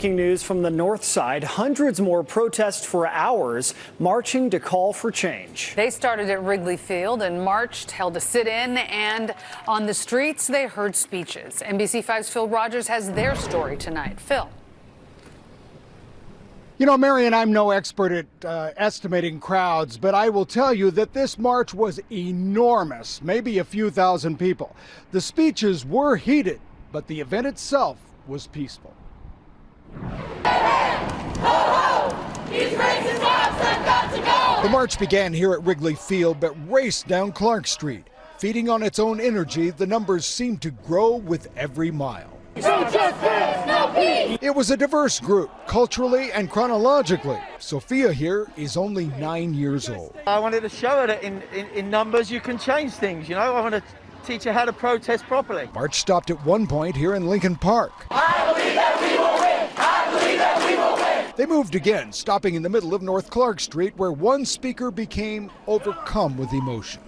breaking news from the north side. Hundreds more protest for hours, marching to call for change. They started at Wrigley Field and marched, held a sit-in, and on the streets they heard speeches. NBC5's Phil Rogers has their story tonight. Phil. You know, Marion, I'm no expert at estimating crowds, but I will tell you that this march was enormous, maybe a few thousand people. The speeches were heated, but the event itself was peaceful. The march began here at Wrigley Field, but raced down Clark Street. Feeding on its own energy, the numbers seemed to grow with every mile. No justice, no peace. It was a diverse group, culturally and chronologically. Sophia here is only 9 years old. I wanted to show her that in numbers you can change things, you know. I want to teach her how to protest properly. March stopped at one point here in Lincoln Park. I believe that we will win. I believe that we will win. They moved again, stopping in the middle of North Clark Street, where one speaker became overcome with emotion.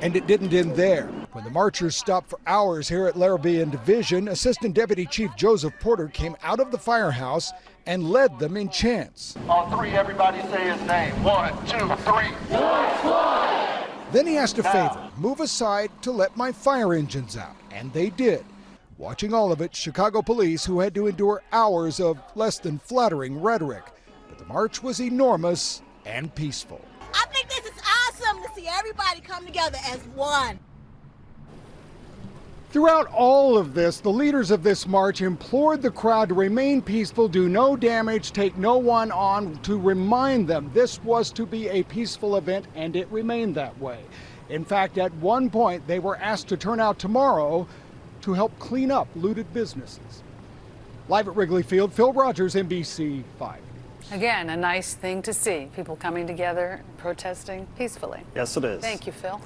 And it didn't end there. When the marchers stopped for hours here at Larrabee and Division, Assistant Deputy Chief Joseph Porter came out of the firehouse and led them in chants. On three, everybody say his name. 1, 2, 3. Then he asked a favor, move aside to let my fire engines out. And they did. Watching all of it, Chicago police, who had to endure hours of less than flattering rhetoric. But the march was enormous and peaceful. I think this is awesome to see everybody come together as one. Throughout all of this, the leaders of this march implored the crowd to remain peaceful, do no damage, take no one on, to remind them this was to be a peaceful event, and it remained that way. In fact, at one point, they were asked to turn out tomorrow to help clean up looted businesses. Live at Wrigley Field, Phil Rogers, NBC 5. Again, a nice thing to see, people coming together, protesting peacefully. Yes, it is. Thank you, Phil.